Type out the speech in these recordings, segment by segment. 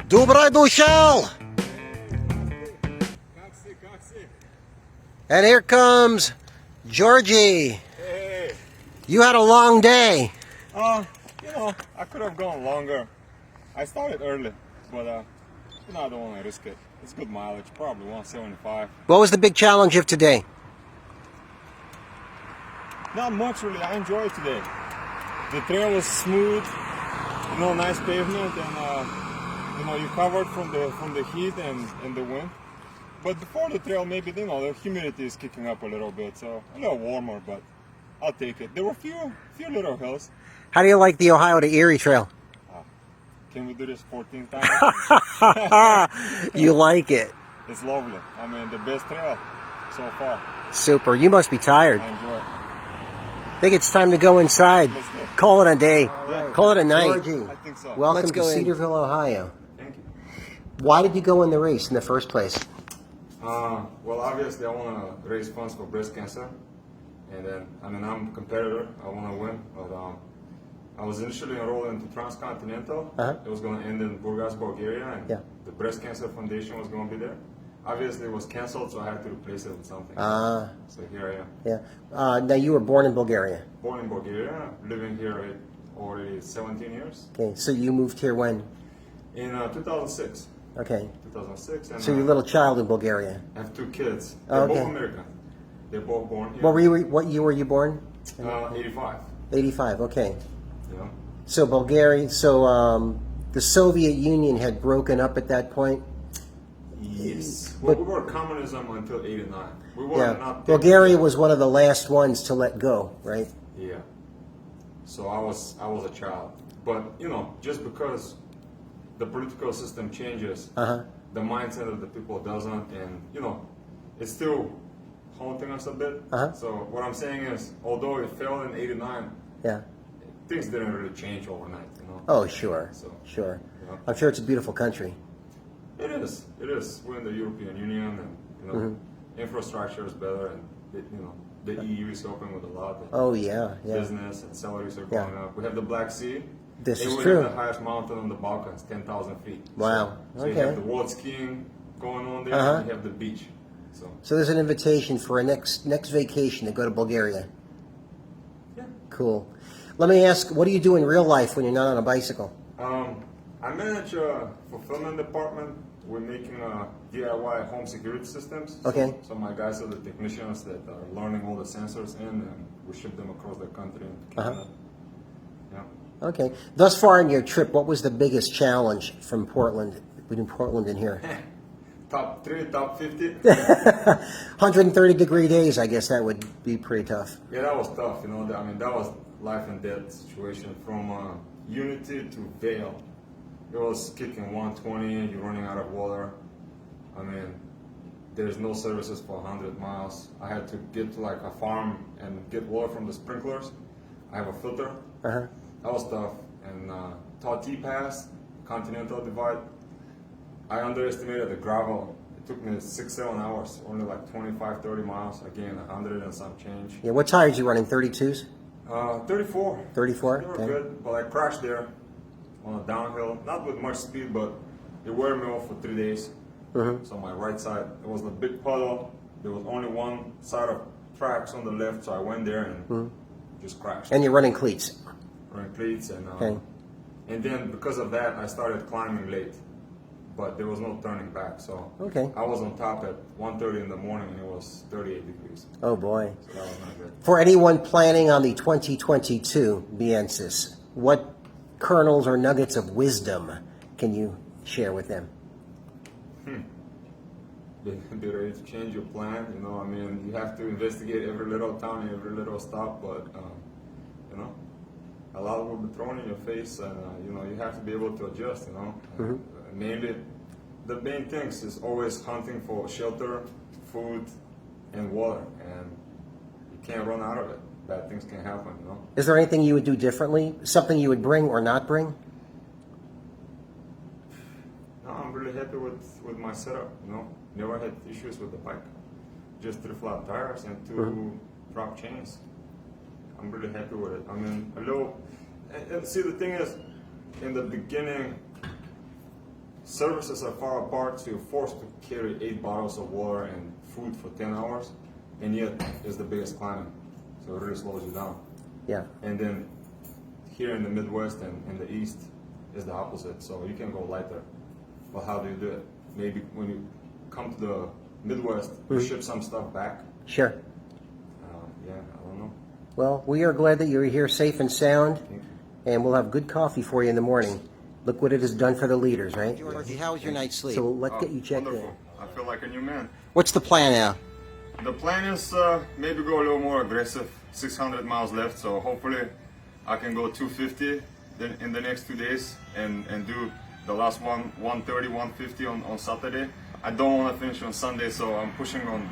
Добрый душал! And here comes Georgie. Hey. You had a long day. I could have gone longer. I started early, but I don't want to risk it. It's good mileage, probably 175. What was the big challenge of today? Not much really. I enjoyed today. The trail was smooth, nice pavement, and you covered from the heat and the wind. But before the trail, maybe the humidity is kicking up a little bit, so a little warmer. But I'll take it. There were a few little hills. How do you like the Ohio to Erie Trail? Can we do this 14 times? You like it? It's lovely. I mean, the best trail so far. Super. You must be tired. I enjoy it. I think it's time to go inside. Call it a day. Right. Call it a night. I think so. Welcome to Cedarville, Ohio. Thank you. Why did you go in the race in the first place? Well, obviously, I want to raise funds for breast cancer. And then, I'm a competitor. I want to win. But I was initially enrolled into Transcontinental. It was going to end in Burgas, Bulgaria. And the Breast Cancer Foundation was going to be there. Obviously, it was canceled, so I had to replace it with something. So here I am. Yeah. Now, you were born in Bulgaria. Born in Bulgaria, living here already 17 years. Okay, so you moved here when? In 2006. Okay. 2006. And So you're a little child in Bulgaria. I have two kids. They're both American. They're both born here. What year were you born? 85. 85, okay. Yeah. So Bulgaria, the Soviet Union had broken up at that point? Yes. Well, we were communism until 89. We were not. Bulgaria was one of the last ones to let go, right? Yeah. So I was a child. But, just because the political system changes, the mindset of the people doesn't, and, it's still haunting us a bit. So what I'm saying is, although it failed in 89, things didn't really change overnight, Oh, sure. So, sure. I'm sure it's a beautiful country. It is. It is. We're in the European Union, and infrastructure is better, and the EU is helping with a lot. Oh yeah. Business and salaries are going up. We have the Black Sea. This is we true. have the highest mountain on the Balkans, 10,000 feet. Wow. So you have the world skiing going on there, and you have the beach. So there's an invitation for a next vacation to go to Bulgaria. Yeah. Cool. Let me ask, what do you do in real life when you're not on a bicycle? I manage a fulfillment department. We're making DIY home security systems. Okay. So my guys are the technicians that are learning all the sensors in, and we ship them across the country. Yeah. Okay. Thus far in your trip, what was the biggest challenge from Portland, between Portland and here? Top 3, top 50. 130-degree days, I guess that would be pretty tough. Yeah, that was tough. That was life and death situation from Unity to Vail. It was kicking 120, you're running out of water. There's no services for 100 miles. I had to get to a farm and get water from the sprinklers. I have a filter. That was tough. And Tati Pass, Continental Divide, I underestimated the gravel. It took me 6-7 hours, only 25-30 miles. Again, 100 and some change. Yeah, what tires you running, 32s? 34. 34? They were good, but I crashed there on a downhill, not with much speed, but it wore me off for 3 days. So my right side, it was a big puddle. There was only one side of tracks on the left, so I went there and just crashed. And you're running cleats? Running cleats, and then because of that, I started climbing late. But there was no turning back, so I was on top at 1:30 in the morning, and it was 38 degrees. Oh boy! So that was not good. For anyone planning on the 2022 Biensis, what kernels or nuggets of wisdom can you share with them? Be ready to change your plan. You have to investigate every little town, every little stop, but a lot will be thrown in your face, and you have to be able to adjust. Mainly, the main things is always hunting for shelter, food, and water, and you can't run out of it. Bad things can happen. Is there anything you would do differently? Something you would bring or not bring? No, I'm really happy with my setup. Never had issues with the bike. Just 3 flat tires and 2 drop chains. I'm really happy with it. And see, the thing is, in the beginning, services are far apart, so you're forced to carry 8 bottles of water and food for 10 hours, and yet it's the biggest climbing, so it really slows you down. Yeah. And then here in the Midwest and in the East is the opposite, so you can go lighter. But how do you do it? Maybe when you come to the Midwest, you ship some stuff back. Sure. Yeah, I don't know. Well, we are glad that you're here safe and sound, and we'll have good coffee for you in the morning. Look what it has done for the leaders, right? Georgie, how was your night's sleep? So let's get you checked Wonderful. in. I feel like a new man. What's the plan now? The plan is maybe go a little more aggressive. 600 miles left, so hopefully I can go 250 in the next 2 days and do the last one 130, 150 on Saturday. I don't want to finish on Sunday, so I'm pushing on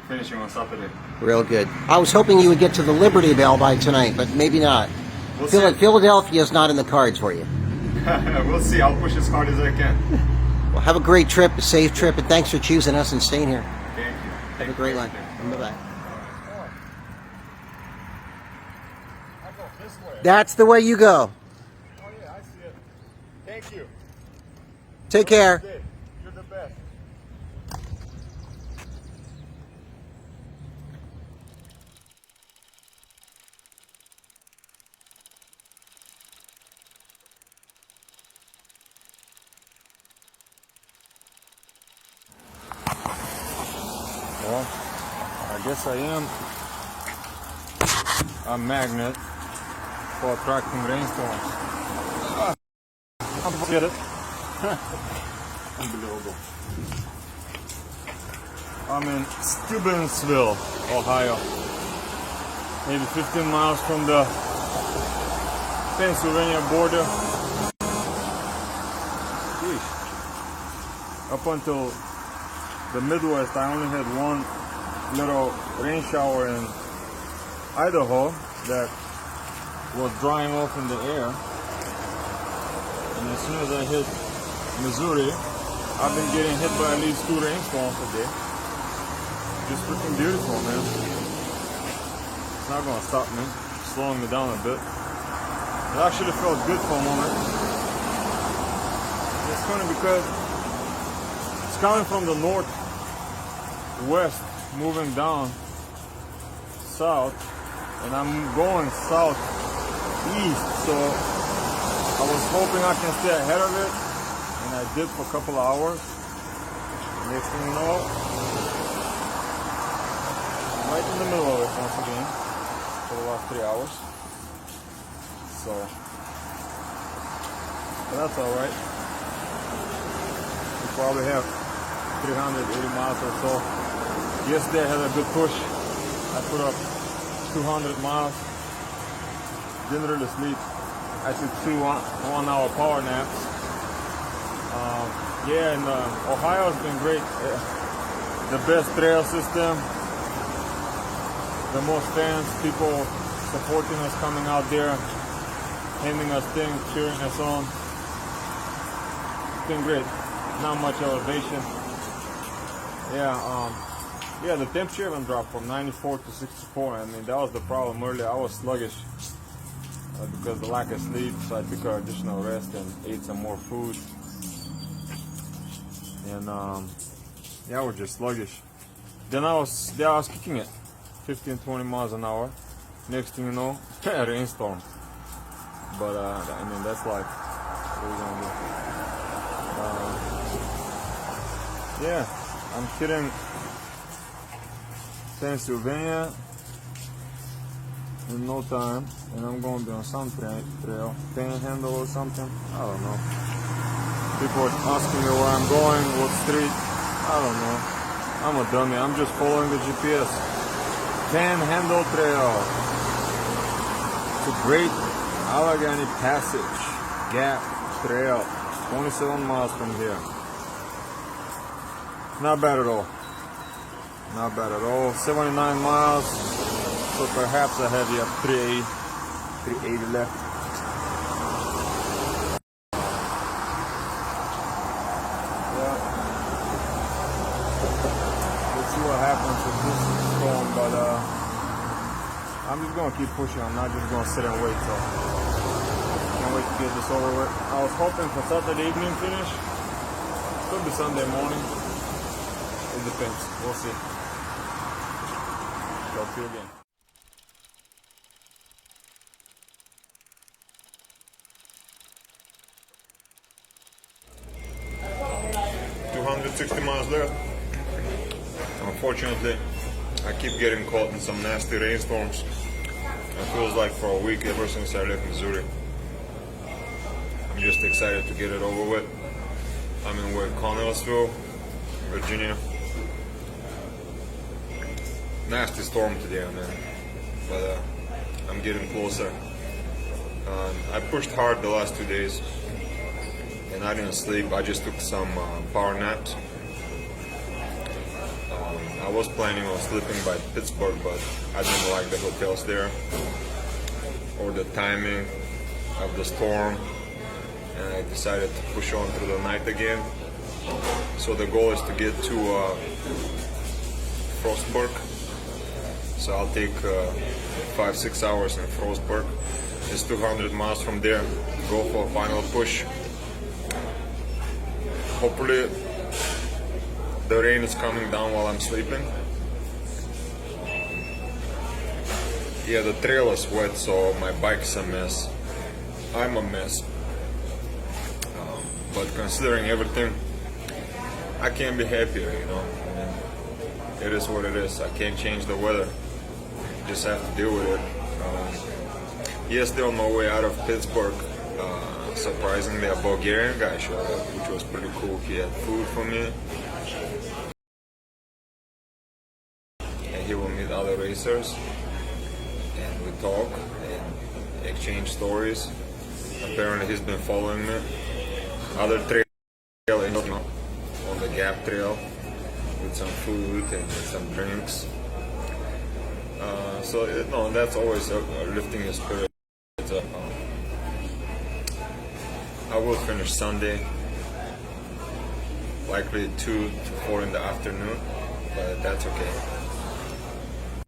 finishing on Saturday. Real good. I was hoping you would get to the Liberty Bell by tonight, but maybe not. We'll see. Philadelphia's not in the cards for you. We'll see. I'll push as hard as I can. Well, have a great trip, a safe trip, and thanks for choosing us and staying here. Thank you. Have a great one. Bye-bye. That's the way you go. Oh yeah, I see it. Thank you. Take care. You're the best. Well, I guess I am a magnet for attracting rainstorms. Get it? Unbelievable. I'm in Steubenville, Ohio. Maybe 15 miles from the Pennsylvania border. Sheesh. Up until the Midwest, I only had one little rain shower in Idaho that was drying off in the air. And as soon as I hit Missouri, I've been getting hit by at least 2 rainstorms a day. Just freaking beautiful, man. It's not gonna stop me, slowing me down a bit. It actually felt good for a moment. It's funny because it's coming from the northwest, moving down south, and I'm going southeast, so I was hoping I can stay ahead of it, and I did for a couple of hours. Next thing you know, I'm right in the middle of it once again for the last 3 hours. So, but that's alright. We probably have 380 miles or so. Yesterday I had a good push. I put up 200 miles. Didn't really sleep. I took 2 one-hour power naps. Yeah, and Ohio's been great. The best trail system. The most fans, people supporting us, coming out there, handing us things, cheering us on. It's been great. Not much elevation. Yeah, the temperature even dropped from 94 to 64. I mean, that was the problem earlier. I was sluggish because of the lack of sleep, so I took an additional rest and ate some more food. And yeah, we're just sluggish. Then I was kicking it, 15-20 miles an hour. Next thing you know, a rainstorm. But I mean, that's life. What are you gonna do? Yeah, I'm hitting Pennsylvania in no time, and I'm going to be on some trail, Panhandle or something. I don't know. People are asking me where I'm going, what street. I don't know. I'm a dummy. I'm just following the GPS. Panhandle Trail. It's a great Allegheny Passage Gap Trail. 27 miles from here. Not bad at all. Not bad at all. 79 miles. So perhaps I have 380 left. Yeah. Let's see what happens with this storm, but I'm just gonna keep pushing. I'm not just gonna sit and wait. So can't wait to get this over with. I was hoping for Saturday evening finish. Could be Sunday morning. It depends. We'll see. Talk to you again. $260 miles left. Unfortunately, I keep getting caught in some nasty rainstorms. It feels like for a week ever since I left Missouri. I'm just excited to get it over with. I'm in Connellsville, Virginia. Nasty storm today, man. But I'm getting closer. I pushed hard the last 2 days, and I didn't sleep. I just took some power naps. I was planning on sleeping by Pittsburgh, but I didn't like the hotels there or the timing of the storm, and I decided to push on through the night again. So the goal is to get to Frostburg. So I'll take 5-6 hours in Frostburg. It's 200 miles from there. Go for a final push. Hopefully the rain is coming down while I'm sleeping. Yeah, the trail is wet, so my bike's a mess. I'm a mess. But considering everything, I can't be happier, you know. I mean, it is what it is. I can't change the weather. Just have to deal with it. Yesterday on my way out of Pittsburgh, surprisingly a Bulgarian guy showed up, which was pretty cool. He had food for me. He will meet other racers, and we talk and exchange stories. Apparently he's been following me. Other trail, you know, on the Gap Trail with some food and some drinks. So no, that's always lifting your spirits up. I will finish Sunday, likely 2 to 4 in the afternoon, but that's okay.